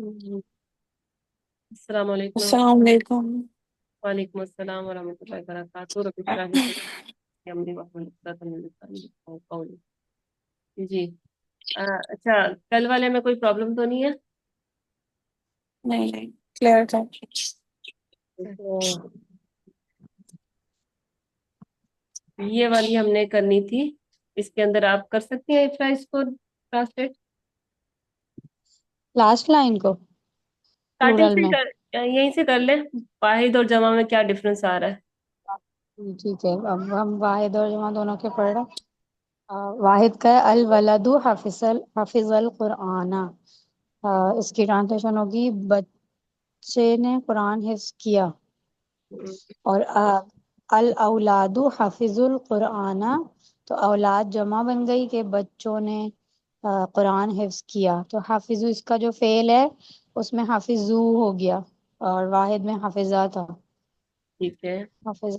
अस्सलाम वालेकुम। अस्सलाम वालेकुम। वालेकुम अस्सलाम वरहमतुल्लाहि वबरकातुहू। रब्बि इश्रह ली सदरी अमरी वहलुल उक़दतम मिन लिसानी यफ़क़हू क़ौली। जी। अच्छा, कल वाले में कोई प्रॉब्लम तो नहीं है? नहीं नहीं, क्लियर था। तो ये वाली हमने करनी थी। इसके अंदर आप कर सकती हैं इफ़रा इसको ट्रांसलेट? लास्ट लाइन को स्टार्टिंग प्लूरल से में। कर, यहीं से कर ले। वाहिद और जमा में क्या डिफरेंस आ रहा है? ठीक है, अब हम वाहिद और जमा दोनों के पढ़ रहे हैं। वाहिद का है अल वलदु हाफिजल कुराना। इसकी ट्रांसलेशन होगी बच्चे ने कुरान हिफ्ज किया। हम्म, और अल औलादु हाफिजुल कुराना, तो औलाद जमा बन गई कि बच्चों ने कुरान हिफ्ज किया। तो हाफिजु इसका जो फेल है उसमें हाफिजू हो गया, और वाहिद में हाफिजा था। ठीक है। हाफिज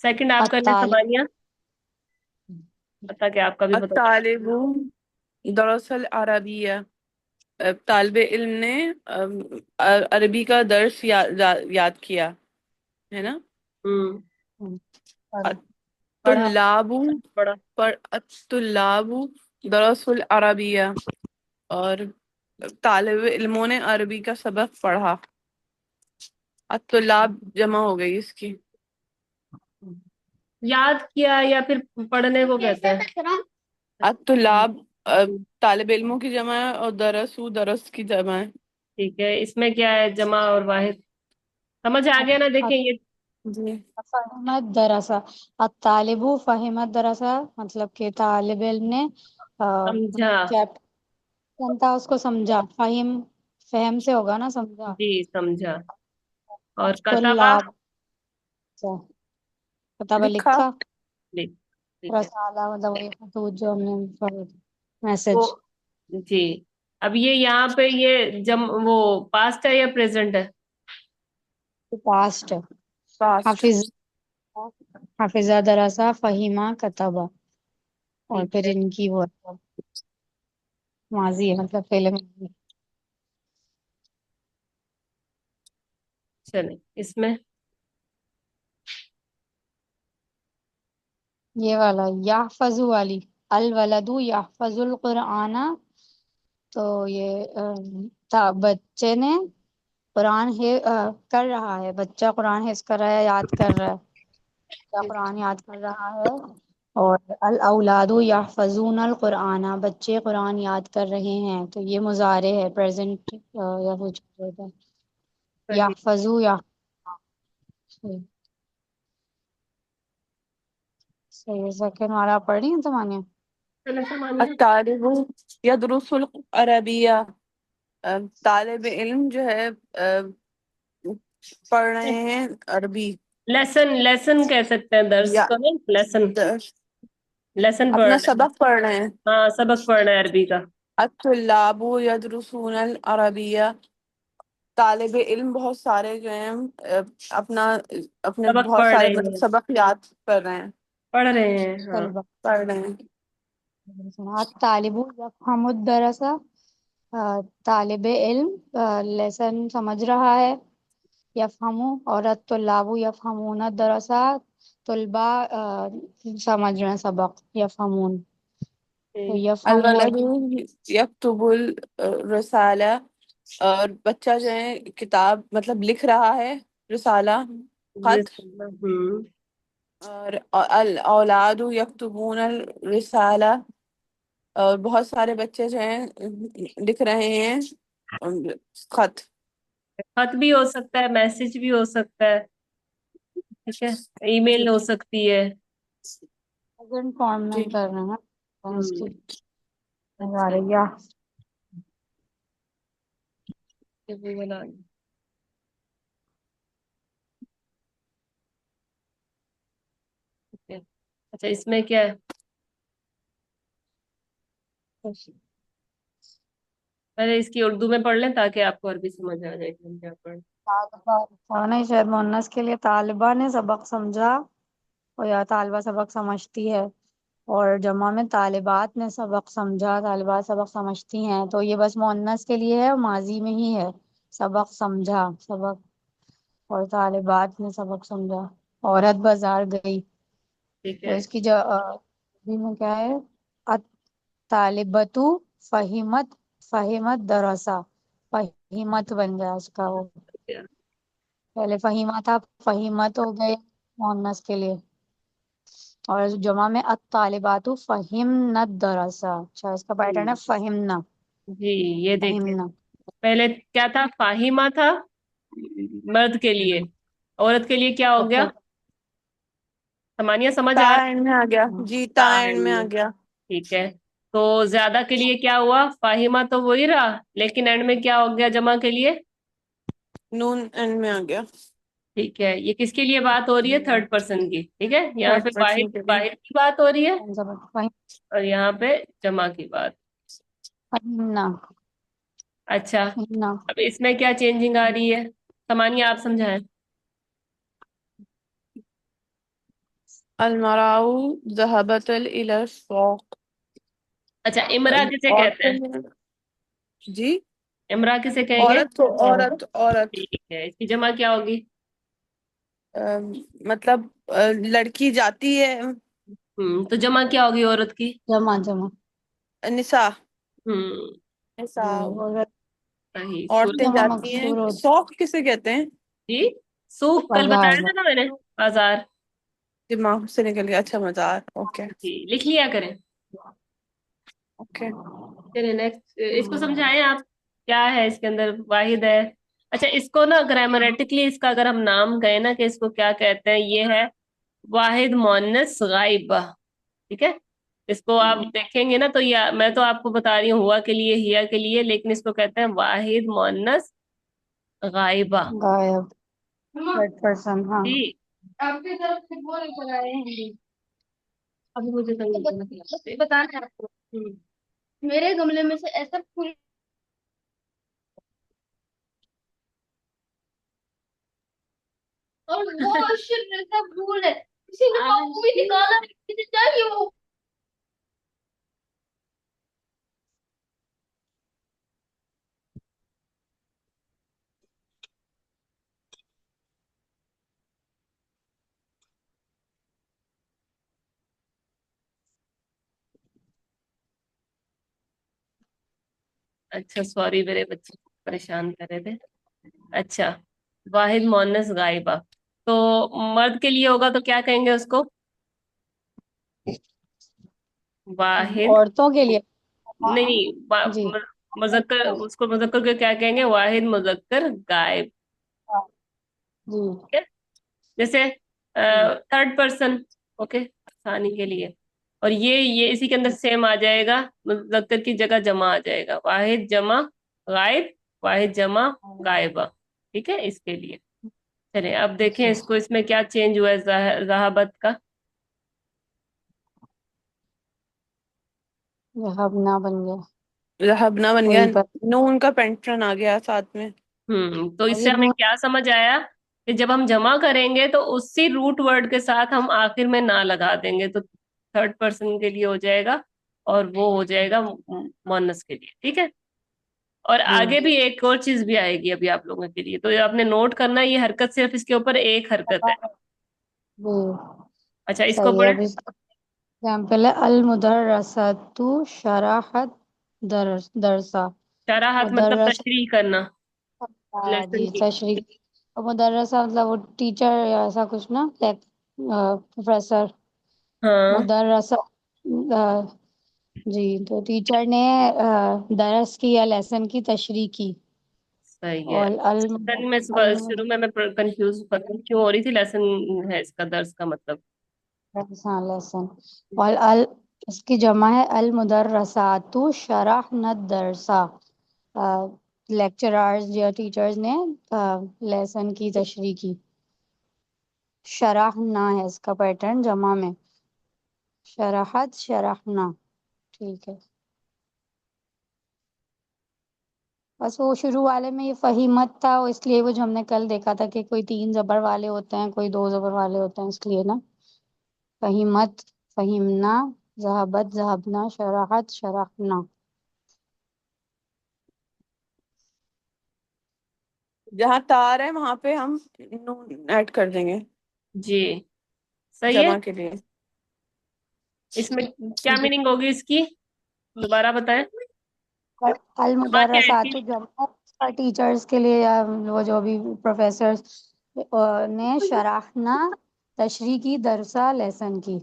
सेकंड आप कर ले अत्तालिब। समानिया। पता क्या आपका भी पता। तालिबु दरअसल अरबिया। तालिबे इल्म ने अरबी का दर्स याद किया, है ना। हम्म। पढ़ा। पढ़ा। तुल्लाबु पढ़ा। पर तुल्लाबु दरअसल अरबिया, और तालिबे इल्मों ने अरबी का सबक पढ़ा। तुल्लाब जमा हो गई इसकी। याद किया या फिर पढ़ने को कहते हैं? तुल्लाब तालिबे इल्मों की जमा है, और दरसु दरस की जमा है। ठीक है, इसमें क्या है, जमा और वाहिद? समझ आ गया ना? देखें ये। जी। फहिमत दरसा, अत्तालिबु फहिमत दरसा, मतलब कि तालिब इल्म ने समझा। चैप्टर था उसको समझा। फहम से होगा ना, समझा। जी, समझा। और कतबा? तुल्लाब से किताबा लिखा। लिखा। लिख। ठीक है। रसाला मतलब वही खतूत जो हमने पढ़े थे, वो। मैसेज। जी। अब ये यहाँ पे ये वो पास्ट है या प्रेजेंट है? पास्ट है। पास्ट। हाफिज हाफिजा दरसा फहीमा कतबा, और ठीक फिर है। इनकी वो माजी है, मतलब पहले माजी। चले इसमें। ये वाला याहफजु वाली, अल वलदु याहफजुल कुराना। तो ये बच्चे ने कुरान कर रहा है, बच्चा कुरान हिफ्ज कर रहा है, याद कर रहा है, बच्चा कुरान याद कर रहा है। और अल औलादु याहफजून अल कुराना, बच्चे कुरान याद कर रहे हैं। तो ये मुजारे है, प्रेजेंट या फ्यूचर होता है। सही। याहफजू या सही। सही, सेकंड वाला पढ़ रही है तुम्हारे? चले समानिया। तालिबु यदरुसुल अरबिया। तालिब इल्म जो है पढ़ रहे हैं अरबी। लेसन लेसन कह सकते हैं, दर्स या को नहीं, लेसन। द- लेसन पढ़ अपना रहे हैं। सबक पढ़ रहे हैं। हाँ, सबक पढ़ रहे हैं अरबी का। अत्तुल्लाबु यदरुसून अल अरबिया। तालिब इल्म बहुत सारे जो हैं अपना अपने सबक बहुत पढ़ सारे रहे मतलब हैं। सबक याद कर रहे हैं, पढ़ रहे हैं, हाँ। तलबा। पढ़ रहे हैं। तालिबु यफहमुद दरसा, तालिब इल्म लेसन समझ रहा है। यफहमु और तुल्लाबु यफहमून दरसा, तुलबा समझ रहे हैं सबक, यफहमून। तो ठीक। अल यफहमु वलदु यक्तुबुल रसाला, और बच्चा जो है किताब मतलब लिख रहा है, रिसाला, खत। हम्म। और अल औलादु यक्तुबून अल रिसाला, और बहुत सारे बच्चे जो हैं लिख रहे हैं खत। खत भी हो सकता है, मैसेज भी हो सकता है। ठीक है। ईमेल हो सकती है। प्रेजेंट फॉर्म में जी। कर रहे हैं ना हम्म। इसकी। अच्छा। या ये भी बना। ठीक है। अच्छा, इसमें क्या है? पहले इसकी उर्दू में पढ़ लें ताकि आपको अरबी समझ आ जाए कि हम क्या पढ़। तालिबा था नहीं, शायद मुन्नस के लिए तालिबा ने सबक समझा, और या तालिबा सबक समझती है। और जमा में तालिबात ने सबक समझा, तालिबात सबक समझती हैं, तो ये बस मुअन्नस के लिए है, माजी में ही है। सबक समझा, सबक, और तालिबात ने सबक समझा। औरत बाजार गई, ठीक तो है। इसकी जो अरबी में क्या है, तालिबतु फहिमत, फहिमत दरसा, फहिमत बन गया उसका वो, पहले फहीमा था, फहीमत हो गए मुअन्नस के लिए। और जमा में अत्तालिबातु फहिमनत दरसा। अच्छा, इसका पैटर्न है हम्म, फहिमना, जी ये देखिए, फहिमना। पहले क्या था, फाहिमा था मर्द के लिए, औरत के लिए क्या हो गया, अच्छा, सामान्य समझ ता आ रहा एंड में आ गया है? जी, ता ता एंड में आ में, गया। ठीक है। तो ज्यादा के लिए क्या हुआ, फाहिमा तो वही रहा, लेकिन एंड में क्या हो गया जमा के लिए? नून एंड में आ गया। ठीक है, ये किसके लिए बात हो रही है, थर्ड पर्सन की, ठीक है, यहाँ थर्ड पे वाहिद पर्सन के लिए। वाहिद की बात हो रही है, कौन सा फहिम, और यहाँ पे जमा की बात। फहिमना, अच्छा, फहिमना। अब इसमें क्या चेंजिंग आ रही है, सामान्य आप समझाएं। अलमराउ ज़हबतल इला सौक। अच्छा, इमरा किसे कहते औरतों हैं, में, जी, इमरा किसे कहेंगे? औरत को, औरत औरत। ठीक है, इसकी जमा क्या होगी? मतलब लड़की जाती है। तो जमा क्या होगी औरत की? जमा, जमा। निसा, हम्म, निसा। औरत सही, औरतें जमा जाती हैं। मकसूर हो, सौक किसे कहते हैं? जी, सूख कल बाजार, बताया था ना मैंने, बाजार। दिमाग से निकल गया। अच्छा, मजार। ओके। जी, लिख लिया करें। ओके। चलिए नेक्स्ट, इसको समझाएं आप, क्या है इसके अंदर, वाहिद है। अच्छा, इसको ना ग्रामरेटिकली इसका अगर हम नाम कहें ना कि इसको क्या कहते हैं, ये है वाहिद मुअन्नस गाइबा, ठीक है। इसको आप देखेंगे ना तो ये, मैं तो आपको बता रही हूँ हुआ के लिए, हिया के लिए, लेकिन इसको कहते हैं वाहिद मुअन्नस गाइबा। गायब, थर्ड पर्सन, हाँ। जी, आपकी तरफ से बोल बनाए हैं, अभी मुझे तो नहीं बताना है आपको। मेरे गमले में से ऐसा फूल, और वो शिट ऐसा फूल है, किसी ने वो भी निकाला, किसे चाहिए वो? अच्छा, सॉरी, मेरे बच्चे परेशान कर रहे थे। अच्छा, वाहिद मुअन्नस गायबा, तो मर्द के लिए होगा तो क्या कहेंगे उसको, वाहिद, औरतों के लिए, नहीं, जी, मुजक्कर, उसको मुजक्कर को क्या कहेंगे, वाहिद मुजक्कर गायब, जी। ठीक है। जैसे थर्ड पर्सन, ओके, आसानी के लिए। और ये इसी के अंदर सेम आ जाएगा, मुजक्कर की जगह जमा आ जाएगा, वाहिद जमा गायब, वाहिद जमा गायबा, ठीक है, इसके लिए। चलिए अब देखें इसको, इसमें क्या चेंज हुआ है जहाबत का। हबना बन गया, रहबना बन गया। वहीं पर। नून का पेंट्रन आ गया साथ में। तो और ये इससे हमें नून, क्या समझ आया कि जब हम जमा करेंगे तो उसी रूट वर्ड के साथ हम आखिर में ना लगा देंगे, तो थर्ड पर्सन के लिए हो जाएगा, और वो हो जाएगा मुअन्नस के लिए, ठीक है। और जी, आगे भी एक और चीज भी आएगी अभी आप लोगों के लिए, तो ये आपने नोट करना है, ये हरकत सिर्फ इसके ऊपर एक हरकत है। जी। अच्छा, इसको सही है। पढ़े। अब इसका एग्जाम्पल है, अल मुदर्रसतु शराहत दरसा। शराहत मतलब मुदर्रस, तशरीह करना, लेसन जी, की। तशरीह। और मुदर्रसा मतलब वो टीचर या ऐसा कुछ ना, प्रोफेसर। हाँ, मुदर्रसा, जी, तो टीचर ने दरस की या लेसन की तशरीह की। सही है। और पता नहीं, मैं अल सुबह शुरू में मैं कंफ्यूज पता नहीं क्यों हो रही थी, लेसन है इसका, दर्स का मतलब। हाँ, लेसन। और अल, इसकी जमा है अल मुदर्रसातु शरहनद दरसा। लेक्चरर्स या टीचर्स ने लेसन की तशरीह की। शराहना है इसका पैटर्न जमा में, शराहत, शराहना, ठीक है। बस वो शुरू वाले में ये फहीमत था, वो इसलिए वो जो हमने कल देखा था कि कोई 3 जबर वाले होते हैं, कोई 2 जबर वाले होते हैं, इसलिए ना। फहीमत, फहीमना, ज़हबत ज़हबना, शराहत शरहना। जहाँ तार है वहां पे हम नून ऐड कर देंगे जी, सही है। जमा के लिए। इसमें क्या मीनिंग होगी इसकी, दोबारा बताएं। अल जमा क्या है मुदर्रसातु इसकी? जमा टीचर्स के लिए, या वो जो भी प्रोफेसर्स ने शराहना तशरीह की, दरसा लेसन की।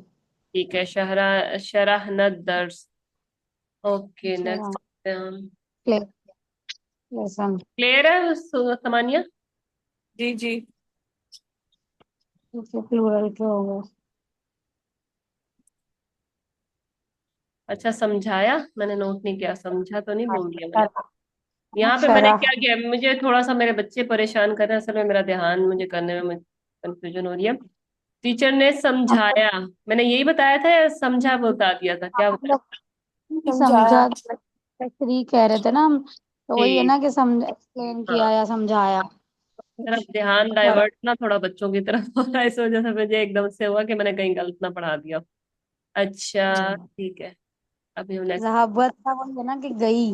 ठीक है, शरह न दर्स। ओके, शराह नेक्स्ट। लेसन। क्लियर है समानिया? जी जी। प्लूरल के हो गए। अच्छा, समझाया, मैंने नोट नहीं किया, समझा तो नहीं बोल दिया मैंने। यहाँ पे मैंने शराह। क्या किया, मुझे थोड़ा सा मेरे बच्चे परेशान कर रहे हैं, असल में मेरा ध्यान मुझे करने में मुझे कंफ्यूजन हो रही है। टीचर ने समझाया, मैंने यही बताया था या समझा बता दिया था, क्या हम बताया? लोग समझाया। समझा, तशरीह कह रहे थे ना हम, तो वही है ठीक। ना कि समझ एक्सप्लेन हाँ, किया या समझाया। मेरा ध्यान शराह। डाइवर्ट ना थोड़ा बच्चों की तरफ हो रहा है, इस वजह से मुझे एकदम से हुआ कि मैंने कहीं गलत ना पढ़ा दिया। अच्छा ठीक है, अभी हम नेक्स्ट। जहाबत का वही है ना कि गई,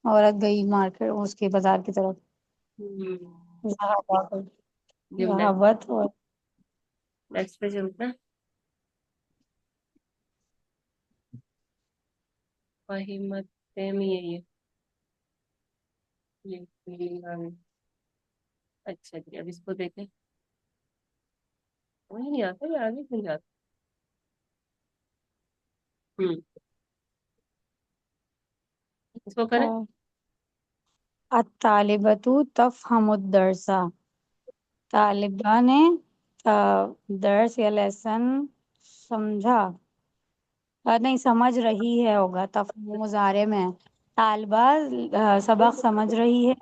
औरत गई मार्केट उसके बाजार की तरफ। जहाबत। नेक्स्ट, जहाबत और नेक्स्ट पे चलते हैं। वही मत सेम ही है ये feeling आ गई। अच्छा जी, अब इसको देखें। वही नहीं आता, ये आगे क्यों जाता? हम्म, इसको करें। अत्तालिबतु तफहमुद्दरसा। तालिबा ने दर्स या लेसन समझा, नहीं समझ रही है होगा, तफहम मुजारे में है। तालिबा सबक समझ रही है।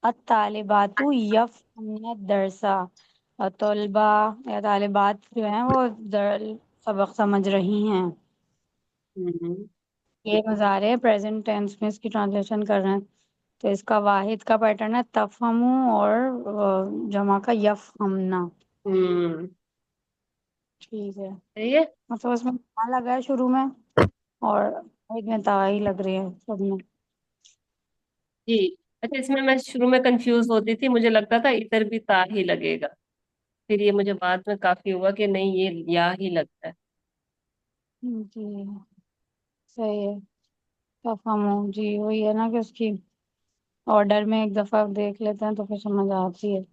अत्तालिबातु यफहमना दरसा। और तलबा या तालिबात जो हैं वो सबक समझ रही हैं। हम्म ये मुजारे प्रेजेंट टेंस में इसकी ट्रांसलेशन कर रहे हैं, तो इसका वाहिद का पैटर्न है तफहमु, और जमा का यफहमना। हम्म। ठीक है। सही है मतलब उसमें ता लगा है शुरू में, और वाहिद में ता ही लग रही है सब में। जी। अच्छा, इसमें मैं शुरू में कंफ्यूज होती थी, मुझे लगता था इधर भी ता ही लगेगा, फिर ये मुझे बाद में काफी हुआ कि नहीं, ये या ही लगता है। जी सही है। तफहमु जी वही है ना कि उसकी ऑर्डर में एक दफा देख लेते हैं तो फिर समझ आती है।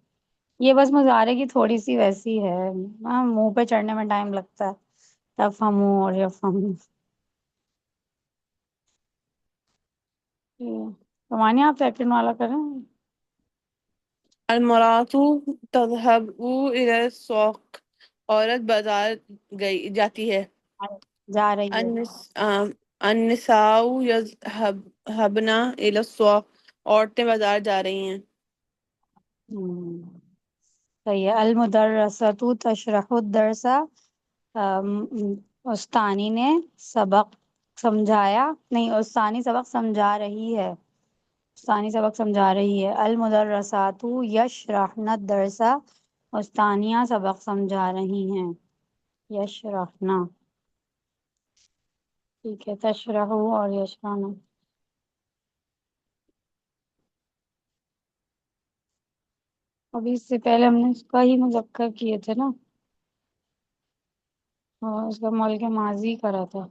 ये बस मुजारे की थोड़ी सी वैसी है, हाँ मुंह पे चढ़ने में टाइम लगता है, तफहमु और यफहमु। तो मानिए आप सेकंड वाला करें। अलमरातु तज़हबु इला सौक। औरत बाजार गई जाती है। जा रही है। अन्निस अन्निसाउ यज़हबना इला सौक। औरतें बाजार जा रही हैं। हम्म, सही है। अल मुदर्रसतु तशरहु दरसा। उस्तानी ने सबक समझाया, नहीं उस्तानी सबक समझा रही है। उस्तानी सबक समझा रही है। अल मुदर्रसातु यशरहना दरसा। उस्तानियाँ सबक समझा रही हैं। यशरहना। ठीक है, तशरहु और यशरहना। अभी इससे पहले हमने इसका ही मुज़क्कर किए थे ना, और उसका मल के माजी करा था।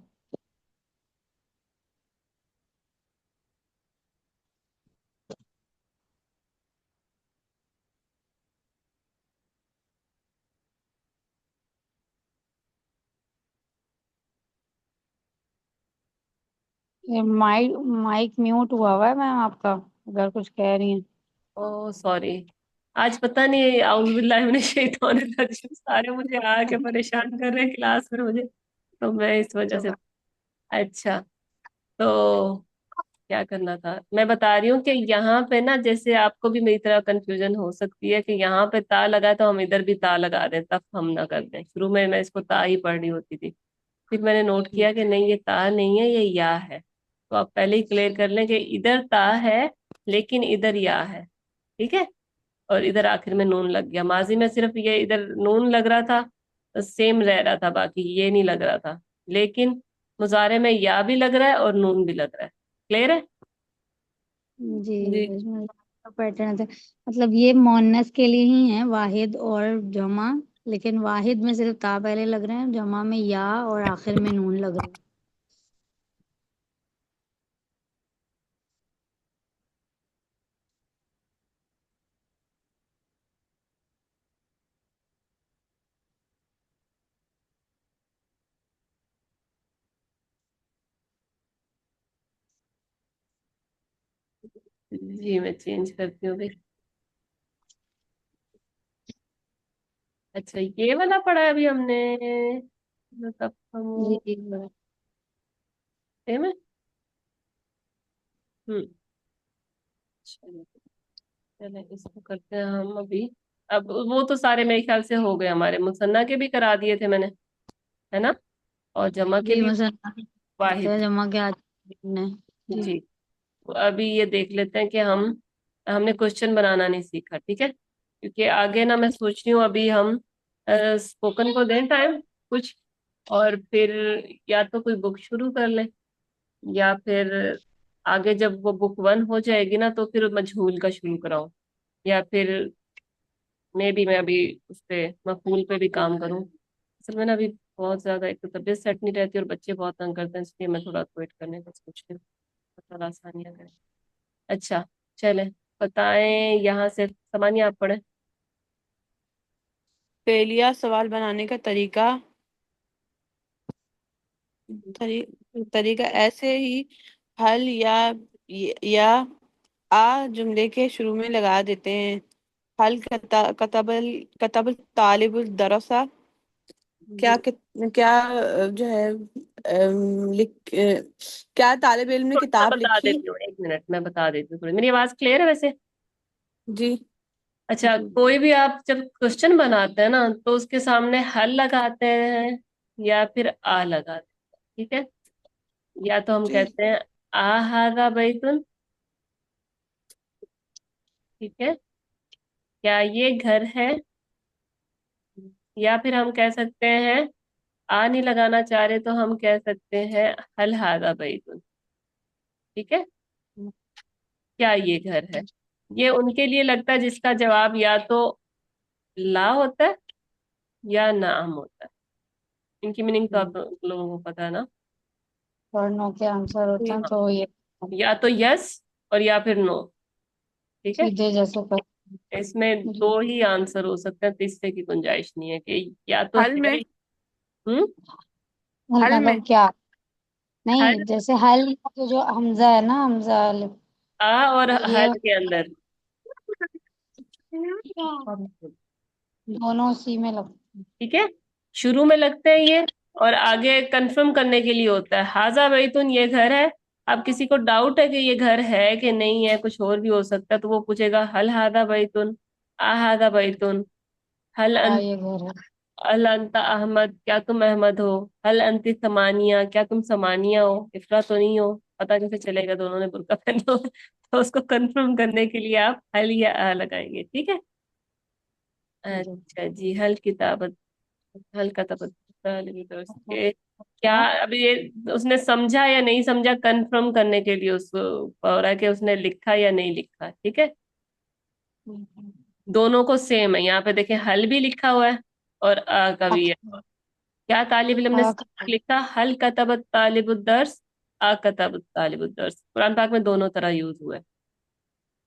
ये माइक माइक म्यूट हुआ है मैम आपका, अगर कुछ कह रही हैं। ओ सॉरी, आज पता नहीं आउज़ बिल्लाहि मिनश शैतानिर रजीम सारे मुझे आके परेशान कर रहे हैं क्लास में मुझे, तो मैं इस वजह से। अच्छा, तो क्या करना था, मैं बता रही हूँ कि यहाँ पे ना, जैसे आपको भी मेरी तरह कंफ्यूजन हो सकती है कि यहाँ पे ता लगा है तो हम इधर भी ता लगा दें, तब हम ना कर दें। शुरू में मैं इसको ता ही पढ़ रही होती थी, फिर मैंने नोट किया कि नहीं, ये ता नहीं है, ये या है। तो आप पहले ही क्लियर कर लें कि इधर ता है लेकिन इधर या है। ठीक है, और इधर आखिर में नून लग गया। माजी में सिर्फ ये इधर नून लग रहा था, सेम रह रहा था, बाकी ये नहीं लग रहा था। लेकिन मुजारे में या भी लग रहा है और नून भी लग रहा है। क्लियर है? जी, जी। इसमें पैटर्न थे। मतलब ये मोनस के लिए ही है, वाहिद और जमा। लेकिन वाहिद में सिर्फ ता पहले लग रहे हैं, जमा में या और आखिर में नून लग रहे हैं। जी मैं चेंज करती हूँ भी। अच्छा ये वाला पढ़ा है अभी हमने, मतलब हम जी, सेम है। हम्म। चलो, चलो इसको करते हैं हम अभी। अब वो तो सारे मेरे ख्याल से हो गए हमारे, मुसन्ना के भी करा दिए थे मैंने, है ना, और जमा के जी भी। मसला करते हैं वाहिद। जमा के आज ने। जी, जी। तो अभी ये देख लेते हैं कि हमने क्वेश्चन बनाना नहीं सीखा, ठीक है, क्योंकि आगे ना मैं सोच रही हूँ अभी हम स्पोकन को दें टाइम कुछ, और फिर या तो कोई बुक शुरू कर लें, या फिर आगे जब वो बुक 1 हो जाएगी ना तो फिर मजहूल का शुरू कराऊं, या फिर मे भी मैं अभी उस पे मफूल पे भी काम करूं। असल में ना अभी बहुत ज्यादा एक तो तबीयत सेट नहीं रहती और बच्चे बहुत तंग करते हैं, इसलिए मैं थोड़ा वेट करने का सोच रही हूँ, थोड़ा आसानियां करें। अच्छा, चले बताएं यहाँ से, सामान्य आप पढ़े। फेलिया सवाल बनाने का तरीका। तरीका ऐसे ही हल या आ जुमले के शुरू में लगा देते हैं। हल कतबल तालिबुल दरसा। क्या जी। क्या जो है क्या तालिब इल्म ने मैं किताब बता लिखी। देती हूँ, 1 मिनट मैं बता देती हूँ, थोड़ी मेरी आवाज क्लियर है वैसे? जी। अच्छा, कोई भी आप जब क्वेश्चन बनाते हैं ना तो उसके सामने हल लगाते हैं या फिर आ लगाते हैं, ठीक है। या तो हम जी। कहते हैं आ हादा बैतुन, ठीक है, क्या ये घर है, या फिर हम कह सकते हैं आ नहीं लगाना चाह रहे तो हम कह सकते हैं हल हादा बैतुन, ठीक है, क्या ये घर है। ये उनके लिए लगता है जिसका जवाब या तो ला होता है या नाम होता है। इनकी मीनिंग तो आप लोगों को पता है ना। और नो के आंसर होते हैं हाँ, तो ये या तो यस और या फिर नो, ठीक है। सीधे जैसे कर। इसमें जी, दो ही आंसर हो सकते हैं, तीसरे की गुंजाइश नहीं है कि या तो हल है। में। हम्म। हल हल में। मतलब क्या? हल, नहीं, जैसे हल तो जो हमजा है ना, हमजा अलिफ, आ और तो ये हल के अंदर। दोनों सी में लगते ठीक है, शुरू में लगते हैं ये, और आगे कंफर्म करने के लिए होता है हाजा बैतुन, ये घर है। अब किसी को डाउट है कि ये घर है कि नहीं है, कुछ और भी हो सकता है, तो वो पूछेगा हल हादा बैतुन, आ हादा बैतुन, हल क्या अन ये घर है। हल अंत अहमद, क्या तुम अहमद हो, हल अंति समानिया, क्या तुम समानिया हो, इफ्रा तो नहीं हो। पता कैसे चलेगा, दोनों ने बुर्का पहना हो। तो उसको कंफर्म करने के लिए आप हल या आ लगाएंगे, ठीक है। जी। अच्छा जी, हल किताबत, हल कतबत के, क्या, अभी ये उसने समझा या नहीं समझा कंफर्म करने के लिए उसको हो रहा है कि उसने लिखा या नहीं लिखा, ठीक है। दोनों को सेम है, यहाँ पे देखें हल भी लिखा हुआ है और आ का भी है। क्या तालिब इल्म ने लिखा, हल कतबत तालिबुद दर्स, आ कतबत तालिबुद दर्स, कुरान पाक में दोनों तरह यूज हुआ है,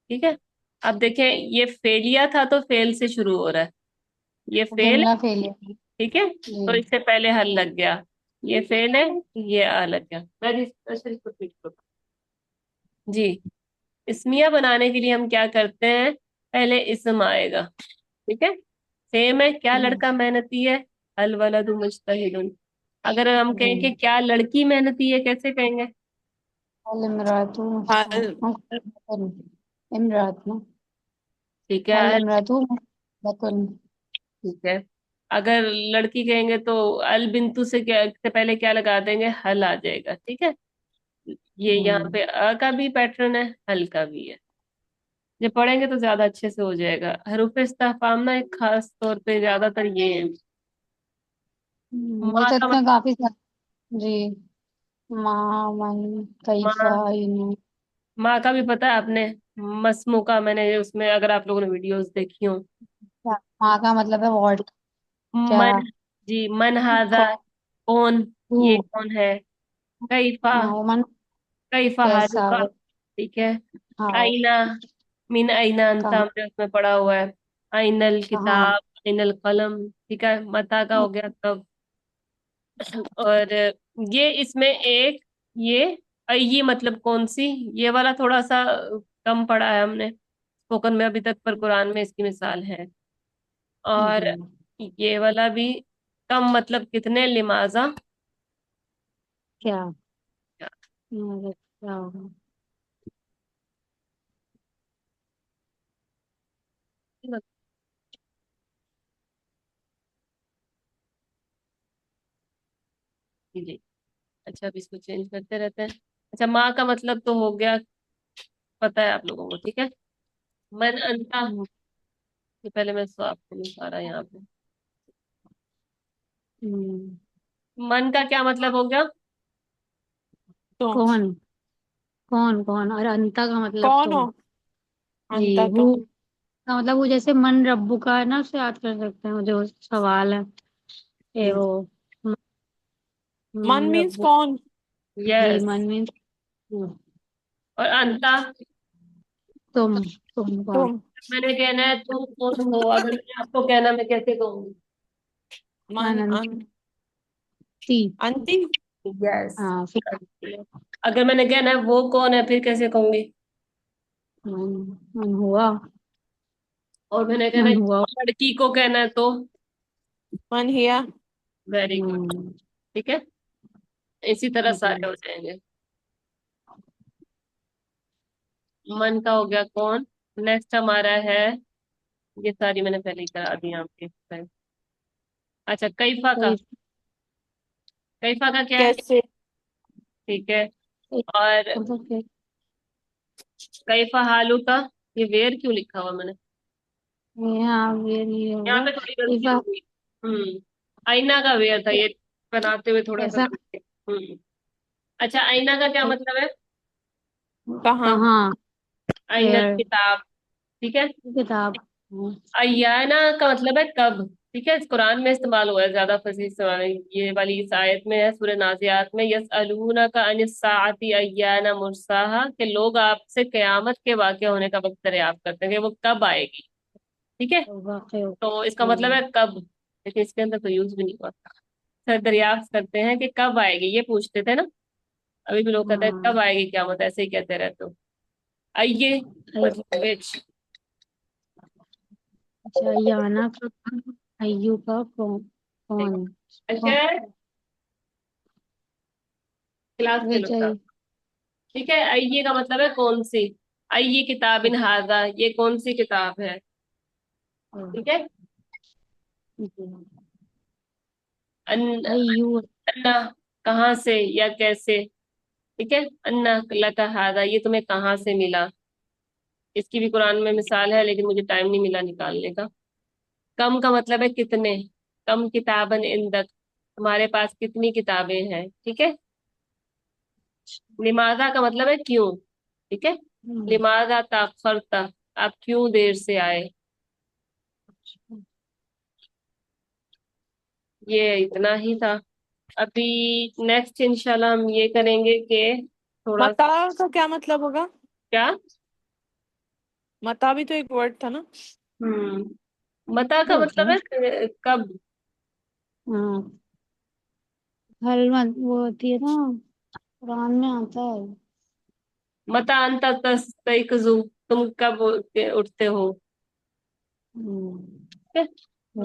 ठीक है। अब देखें ये फेलिया था तो फेल से शुरू हो रहा है, ये फेल जुमला है, फेलियर। ठीक है, जी। तो इससे पहले हल लग गया, ये फेल है, ये आ लग गया। अच्छा, इसको ठीक करो। जी, इसमिया बनाने के लिए हम क्या करते हैं, पहले इसम आएगा, ठीक है। सेम है, क्या लड़का मेहनती है, अल वलदु मुजतहिदुन। अगर हम कहें कि जी, क्या लड़की मेहनती है, कैसे कहेंगे? अल इमरातु हल इमरात ना, ठीक है, अल इमरातु बतुन। ठीक है। अगर लड़की कहेंगे तो अल बिंतु से क्या से पहले क्या लगा देंगे, हल आ जाएगा, ठीक है। ये यहाँ पे अ का भी पैटर्न है, हल का भी है। जब पढ़ेंगे तो ज्यादा अच्छे से हो जाएगा। हरूफ इस्तिफहाम ना एक खास तौर पे ज्यादातर ये है। ये माँ तो का इतने काफी सारे। जी, माँ मन कैफा माँ, इन। माँ का भी पता है आपने? मसमू का, मैंने उसमें अगर आप लोगों ने वीडियोस देखी हो। माँ का मतलब है वॉट। क्या? मन, जी, मन हाजा, कौन? कौन, ये हूँ। कौन है। कैफा, हाँ, वो मन कैफा कैसा हालुका, है। ठीक है। हाँ। आईना, मिन आईना अंता, कहाँ? हमने उसमें पढ़ा हुआ है। आइनल कहाँ? किताब, आइनल कलम, ठीक है। मता का हो गया तब। और ये इसमें एक, ये ये मतलब कौन सी, ये वाला थोड़ा सा कम पढ़ा है हमने स्पोकन में अभी तक, पर कुरान में इसकी मिसाल है। और हम्म, ये वाला भी कम मतलब कितने, लिमाजा। क्या? मतलब क्या होगा? जी। अच्छा, अब इसको चेंज करते रहते हैं। अच्छा, माँ का मतलब तो हो गया, पता है आप लोगों को, ठीक है। मन अंता, हम्म, ये पहले मैं इसको आपको लिखा रहा यहाँ पे। हम्म, मन का क्या मतलब हो गया? तो कौन? कौन कौन? और अंता का मतलब कौन हो? तुम। जी, अंता हु तुम। का मतलब वो, जैसे मन रब्बू का है ना, उससे याद कर सकते हैं, वो जो सवाल है। ये हम्म। वो म- मन मन मीन्स रब्बू। कौन? जी, यस। मन मीन्स और अंता, तुम कौन? तुम। मैंने कहना है तुम कौन हो, अगर मैं आपको कहना, मैं कैसे कहूंगी? मन अनंती। अंती। यस। हाँ, फिर अगर मैंने कहना है वो कौन है, फिर कैसे कहूंगी? मन मन हुआ। और मैंने कहना मन है हुआ। लड़की को कहना है तो? मन हिया। वेरी गुड, हम्म, ठीक है। इसी तरह जी। सारे हो जाएंगे। मन का हो गया कौन। नेक्स्ट हमारा है, ये सारी मैंने पहले ही करा दी आपके। अच्छा, कैफा का, कोई कैफा का क्या है? कैसे? ठीक है। और मतलब कि कैफा हालू का, ये वेयर क्यों लिखा हुआ मैंने? यहाँ ये नहीं यहाँ होगा। पे थोड़ी गलती हो इफा गई। आईना का वेयर था ये, बनाते हुए थोड़ा सा कैसा? गलती। अच्छा, आईना का क्या मतलब है? कहाँ? कहाँ? आईना वेयर? किताब, ठीक है। किताब। अय्याना का मतलब है कब, ठीक है। इस कुरान में इस्तेमाल हुआ है, ज्यादा फसीह इस्तेमाल है। ये वाली इस आयत में है, सूरह नाज़ियात में, यसअलूना का अनिस्साअती अय्याना मुर्साहा, के लोग आपसे कयामत के वाक़े होने का वक्त दरियाफ्त करते हैं कि वो कब आएगी, ठीक है। वाकई। तो इसका मतलब है कब, लेकिन इसके अंदर तो यूज भी नहीं हुआ। सर दरियाफ्त करते हैं कि कब आएगी, ये पूछते थे ना। अभी भी लोग कहते हैं हाँ। कब आएगी क़यामत, ऐसे ही कहते रहते हो। आइए, अय- which, अच्छा, याना का अय्यू का कौन? कौन? अच्छा, कौन? क्लास के लोग का, विजय। ठीक है। आइए का मतलब है कौन सी। आइए किताबिन हाजा, ये कौन सी किताब है, ठीक है। अय्यू। अन्ना, कहाँ से या कैसे, ठीक है। अन्ना लका हाजा, ये तुम्हें कहाँ से मिला। इसकी भी कुरान में मिसाल है, लेकिन मुझे टाइम नहीं मिला निकालने का। कम का मतलब है कितने, कम किताबन इंदक, तुम्हारे पास कितनी किताबें हैं, ठीक है। लिमाजा का मतलब है क्यों, ठीक है। लिमाजा ताखरता, आप क्यों देर से आए। ये इतना ही था। अभी नेक्स्ट इंशाल्लाह हम ये करेंगे कि थोड़ा, मता का क्या मतलब होगा? क्या। मता भी तो एक वर्ड था ना। मता का होता मतलब है। है कब। हाँ, हर मत वो होती है ना, कुरान में आता है। मता अंत तस्तयक़िज़ू, तुम कब उठते हो, हम्म, ठीक है?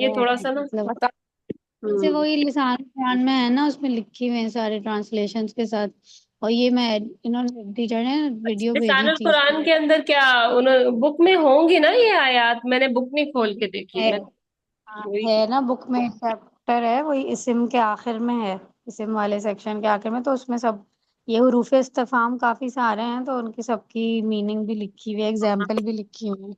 ये वो थोड़ा सा ना, मतलब मता। जैसे हम्म वही लिसान कुरान में है ना, उसमें लिखी हुए हैं सारे ट्रांसलेशंस के साथ। और ये मैं इन्होंने टीचर ने वीडियो भेजी लिसानुल थी। कुरान के अंदर क्या, उन बुक में होंगी ना ये आयत, मैंने बुक नहीं खोल के देखी है, मैं। हाँ, वही, है ना, बुक में चैप्टर है, वही इस्म के आखिर में है। इस्म वाले सेक्शन के आखिर में, तो उसमें सब ये हुरूफ इस्तिफाम काफी सारे हैं, तो उनकी सबकी मीनिंग भी लिखी हुई है, एग्जाम्पल भी लिखी हुई है।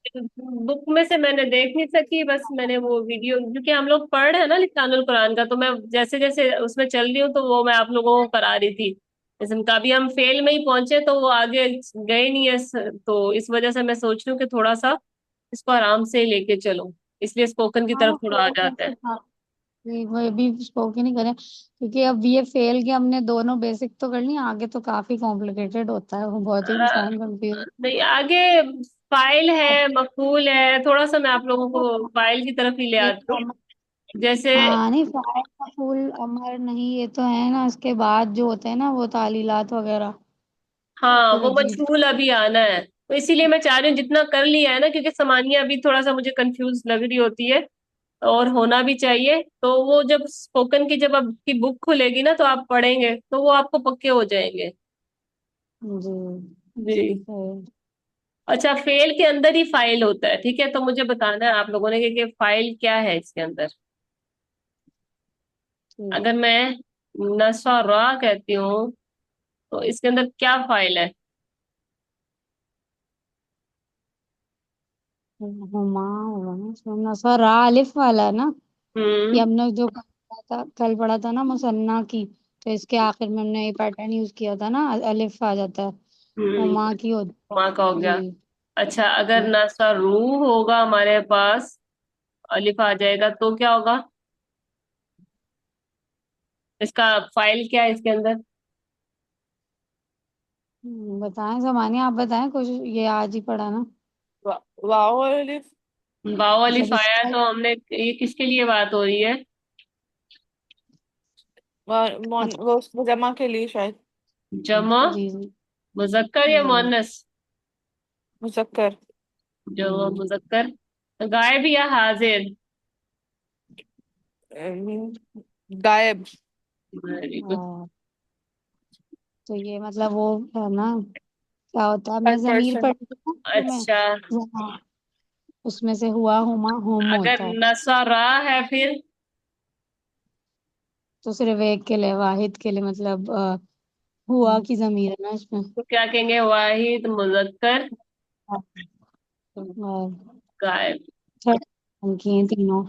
बुक में से मैंने देख नहीं सकी, बस मैंने वो वीडियो, क्योंकि हम लोग पढ़ रहे हैं ना लिसानुल कुरान का, तो मैं जैसे जैसे उसमें चल रही हूँ तो वो मैं आप लोगों को करा रही थी। जैसे कभी हम फेल में ही पहुंचे तो वो आगे गए नहीं है, तो इस वजह से मैं सोच रही हूँ कि थोड़ा सा इसको आराम से ही लेके चलो, इसलिए स्पोकन की हाँ तरफ वो थोड़ा आ फेल जाता करके है। वो भी स्पोक ही नहीं करें, क्योंकि अब ये फेल के हमने दोनों बेसिक तो कर ली, आगे तो काफी कॉम्प्लिकेटेड होता है, वो बहुत ही इंसान कंफ्यूज। नहीं, आगे फाइल है, मफूल है, थोड़ा सा मैं आप लोगों को फाइल की तरफ ही ले आती हूँ। जैसे हाँ नहीं, फाइल का फूल अमर नहीं, ये तो है ना, इसके बाद जो होते हैं ना वो तालीलात वगैरह, वो हाँ, फिर वो अजीब। मजहूल अभी आना है, तो इसीलिए मैं चाह रही हूँ जितना कर लिया है ना, क्योंकि समानिया अभी थोड़ा सा मुझे कंफ्यूज लग रही होती है, और होना भी चाहिए, तो वो जब स्पोकन की जब आपकी बुक खुलेगी ना तो आप पढ़ेंगे तो वो आपको पक्के हो जाएंगे। जी। जी। है। अच्छा, फेल के अंदर ही फाइल होता है, ठीक है, तो मुझे बताना है आप लोगों ने कि फाइल क्या है इसके अंदर। ठीक। अगर मैं नसरा कहती हूँ तो इसके अंदर क्या फाइल है? हुमा होगा ना, सुनना सा रा अलिफ वाला है ना। ये हम्म। हमने जो कल पढ़ा था ना मुसन्ना की, तो इसके आखिर में हमने ये पैटर्न यूज किया था ना, अलिफ आ जाता है। हुमा की हो। माँ का हो गया। जी। अच्छा, अगर नसरू होगा हमारे पास, अलिफ आ जाएगा तो क्या होगा? इसका फाइल क्या है इसके अंदर? बताएं जमानी, आप बताएं कुछ, ये आज ही पढ़ा ना। वाओ अलिफ। वाओ अलिफ मतलब आया है, इसका। तो हमने ये किसके लिए बात हो रही है? अच्छा। वो उसको जमा के लिए शायद। जमा, जी जी। मुजक्कर या जी। मुअन्नस? मुजक्कर। जमा मुजक्कर, गायब या हाजिर? गायब। Very good. हाँ, तो ये मतलब वो है ना, क्या होता है, थर्ड हमने जमीर पर्सन। पढ़ी थी ना शुरू में। अच्छा, हाँ, उसमें से हुआ हुमा होम अगर होता है। नसरा है फिर? तो सिर्फ एक के लिए, वाहिद के लिए, मतलब हुआ की जमीर है ना इसमें। तो क्या कहेंगे? वाहिद, मुजक्कर, और गायब। थर्ड की हैं तीनों।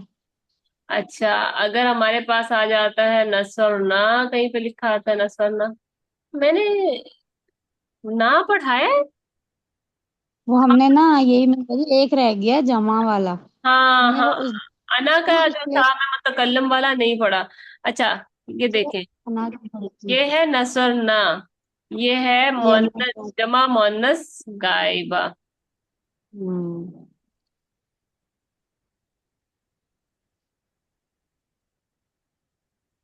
अच्छा, अगर हमारे पास आ जाता है नसरना, कहीं पे लिखा आता है नसरना, मैंने ना पढ़ाया है। वो हमने ना, यही मैं बोली, एक रह गया जमा वाला, हाँ हमने हाँ, वो उस अना ना का जो इसलिए था मैं मुतकल्लम वाला नहीं पढ़ा। अच्छा, ये देखें, बना के पढ़ी थी। ये है नसरना, ये है ये मुअन्नस, जमा मुअन्नस गायबा। हम्म।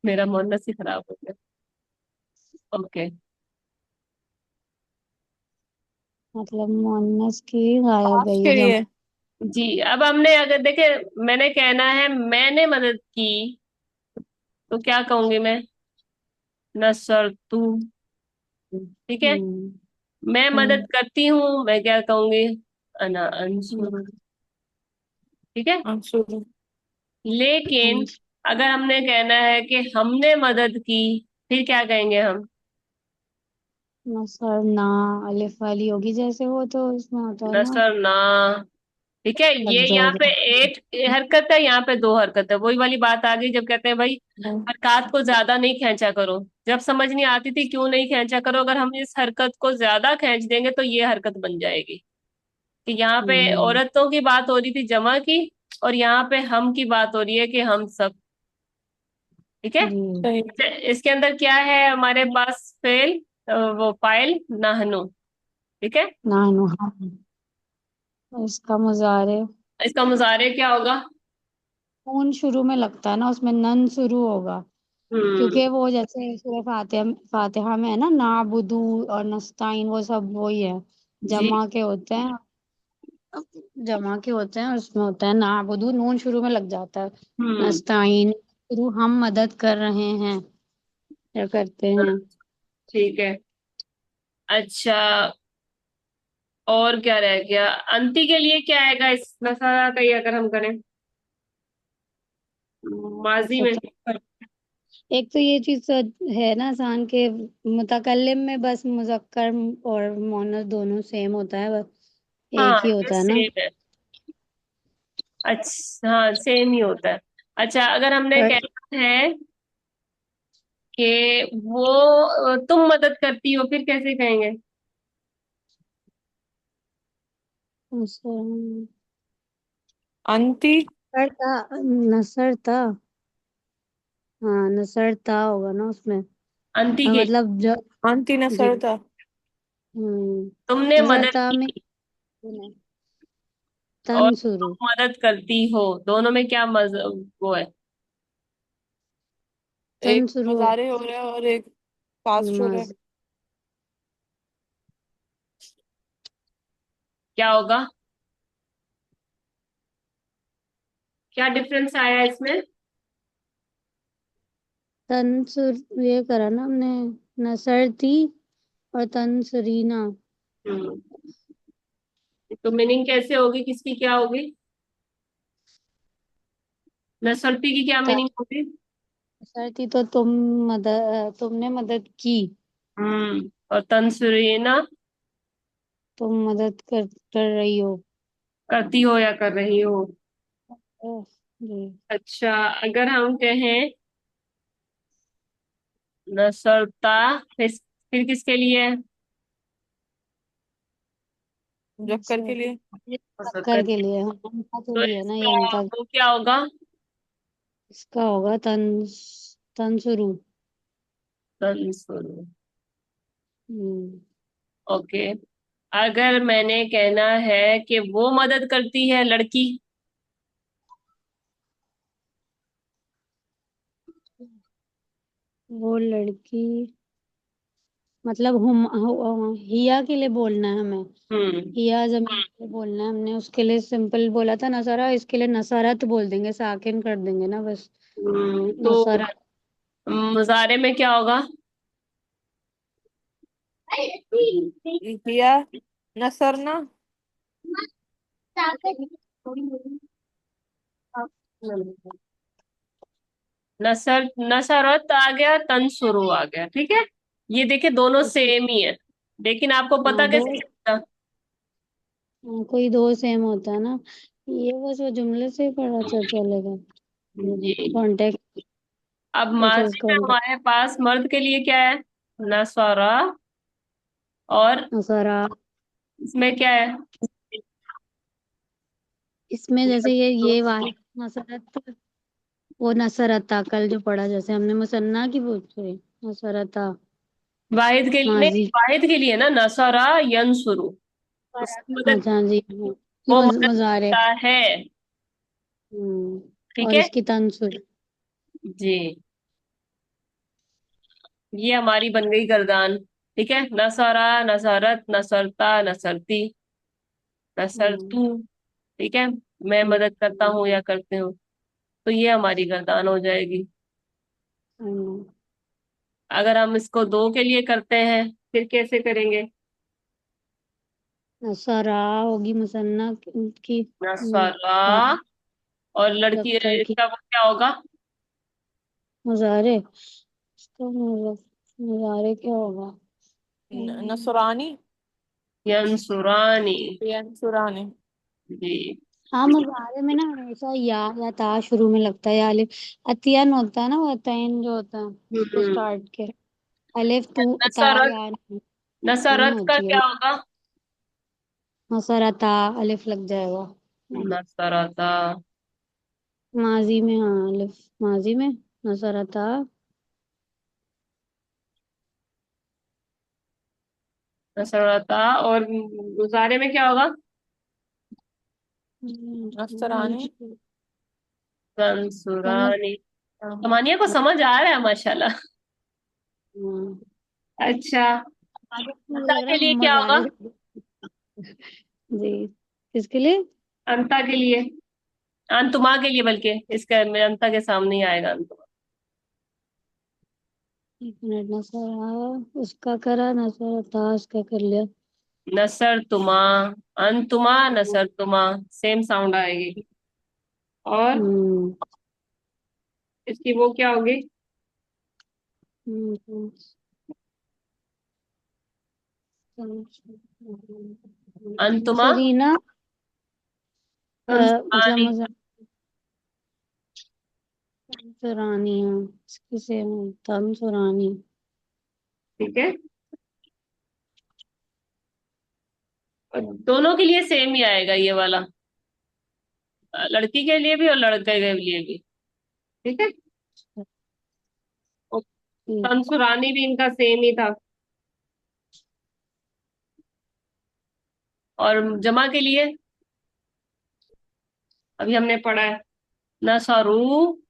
मेरा मुअन्नस ही खराब हो गया। ओके। मतलब मुअन्नस की गायब पास है ये के जमा। लिए। जी, अब हमने अगर देखे, मैंने कहना है मैंने मदद की, तो क्या कहूंगी मैं? नसरतु। ठीक है। हम्म। मैं मदद हम्म। करती हूँ, मैं क्या कहूंगी? अना अंसुर। हम्म। ठीक है। आंसू। लेकिन अगर हमने कहना है कि हमने मदद की, फिर क्या कहेंगे हम? नसर ना, अलिफ वाली होगी जैसे, वो तो इसमें होता है ना, नसर ना। ठीक है, लग ये यहाँ पे जाएगा। एक हरकत है, यहाँ पे दो हरकत है, वही वाली बात आ गई जब कहते हैं भाई हरकत को ज्यादा नहीं खींचा करो। जब समझ नहीं आती थी क्यों नहीं खींचा करो, अगर हम इस हरकत को ज्यादा खींच देंगे तो ये हरकत बन जाएगी। कि यहाँ पे हम्म। औरतों की बात हो रही थी जमा की, और यहाँ पे हम की बात हो रही है कि हम सब। ठीक है। जी। सही। अच्छा, इसके अंदर क्या है हमारे पास? फेल, वो फाइल नाहनु। ठीक है। नानू हाँ, इसका मुजारे, इसका मुजारे क्या होगा? नून शुरू में लगता है ना, उसमें नन शुरू होगा, हम्म। क्योंकि वो जैसे सूरह फातिहा फातिहा में है ना, नाबुदू और नस्ताइन, वो सब वही है, जी। जमा के होते हैं। जमा के होते हैं, उसमें होता है नाबुदू, नून शुरू में लग जाता है। हम्म। नस्ताइन, शुरू हम मदद कर रहे हैं या करते हैं। ठीक है। अच्छा, और क्या रह गया? अंति के लिए क्या आएगा इस मसाला का ही अगर हम करें माजी अच्छा में? अच्छा, एक तो ये चीज है ना आसान के, मुतकल्लिम में बस मुजक्कर और मुअन्नस दोनों सेम होता है, बस एक हाँ, ही ये होता है ना। सेम है। अच्छा हाँ, सेम ही होता है। अच्छा, अगर हमने पर कहना है कि वो तुम मदद करती हो, फिर कैसे कहेंगे? अंती। नसरता, नसरता, हाँ नसरता होगा ना उसमें। अंती के, मतलब जो, अंती जी, नसरता। तुमने मदद नसरता में की और तंसुरु, तुम मदद करती हो, दोनों में क्या वो है? एक तंसुरु मुजारे हो रहा है और एक पास्ट हो रहा है। मज क्या होगा? क्या डिफरेंस आया इसमें? तंसुर ये करा ना हमने, नसरती और तंसरीना। हम्म तो मीनिंग कैसे होगी, किसकी क्या होगी? नसरती की क्या मीनिंग होगी? नसरती तो तुमने मदद की, और तंसरीना, तुम मदद कर रही हो। करती हो या कर रही हो। जी। अच्छा, अगर हम कहें नसरता, फिर किसके लिए है? मुजक्कर के लिए। कर के लिए, हाँ, अनका के तो लिए ना, ये इसका अनका। वो क्या होगा? इसका होगा तंसुरु। तंसुर। हम्म, ओके। अगर मैंने कहना है कि वो मदद करती है लड़की, वो लड़की, मतलब हिया के लिए बोलना है हमें। हम्म हिया जमीन के लिए बोलना है हमने, उसके लिए सिंपल बोला था नसारा, इसके लिए नसारत बोल देंगे, साकिन कर देंगे ना बस। तो नसारत। मुजारे में क्या होगा? हिया नसरना। नसरत आ गया, तंसुरु आ गया, ठीक है। ये देखिए, दोनों सेम ही है, लेकिन आपको हाँ पता दो, कैसे चलता? कोई दो सेम होता है ना, ये बस वो जुमले से ही पता चलेगा। जी। कॉन्टेक्ट, अब इट इज माजी में कॉन्टेक्ट। हमारे पास मर्द के लिए क्या है? नसरा। और नसारा, इसमें क्या है? इसमें जैसे ये वाहिद नसरत, वो नसरता कल जो पढ़ा, जैसे हमने मुसन्ना की पूछी, नसरता वाहिद के लिए नहीं, माजी। वाहिद के लिए ना नसरा यंसुरु, उसकी मदद, अच्छा जी, की वो मदद मजारे। करता है। ठीक और है। इसकी तंसुर। जी, ये हमारी बन गई गर्दान। ठीक है, नसरा, नसरत, नसरता, नसरती, हम्म, नसरतू। ठीक है, मैं हम्म, मदद करता हूँ या करते हूँ, तो ये हमारी गर्दान हो जाएगी। हम्म। अगर हम इसको दो के लिए करते हैं, फिर कैसे करेंगे? नसरा होगी मुसन्ना की। नसरा, हाँ, और लड़की, दफ्तर की इसका वो क्या होगा? मुजारे, इसका मुजारे क्या होगा? नसरानी। यंसुरानी। यंसुरानी। जी। हाँ, मुजारे में ना हमेशा या ता शुरू में लगता है, या अलिफ। अतियन होता है ना, वो तैन जो होता है उसको हम्म स्टार्ट के, अलिफ तू ता नसरत, या नहीं नसरत का होती है। क्या होगा? नसरा ता अलिफ लग जाएगा। नसरता। माजी में, हाँ अलिफ माजी में, नसरा था। नसरता, और गुजारे में क्या होगा? नसरानी। समझ। मंसूरानी। समानिया को समझ आ रहा है माशाल्लाह। हाँ, अच्छा, आगे मुझे अंता लग रहा के है लिए क्या होगा? मुजारे। जी, किसके लिए? अंता के लिए, अंतुमा के लिए, बल्कि इसका में अंता के सामने ही आएगा अंतुमा। एक मिनट, नसरा उसका करा, नसरा था उसका कर लिया। नसर तुमा, अंतुमा, नसर तुमा, सेम साउंड आएगी। और हम्म, इसकी वो क्या होगी? हम्म, अंतुमा। सरीना, मतलब तंसुरानी। मुझे सुरानी है, किसे तम सुरानी। ठीक है, और दोनों के लिए सेम ही आएगा ये वाला, लड़की के लिए भी और लड़के के लिए भी। ठीक है, और ठीक। तंसुरानी भी इनका सेम ही था। और जमा के लिए अभी हमने पढ़ा है, नसरू,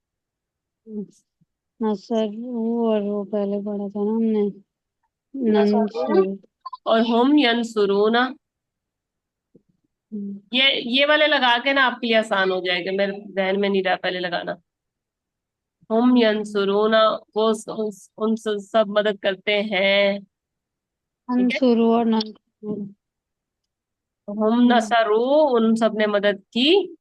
नसर वो, और वो पहले पढ़ा था ना हमने, नसरू, नंसुर। और हम यंसुरूना। ये वाले लगा के ना आपके लिए आसान हो जाएगा, मेरे जहन में नहीं रहा पहले लगाना। हम यंसुरूना, वो उन सब मदद करते हैं। ठीक है, नंसुर और नंसुर। हम नसरू, उन सब ने मदद की।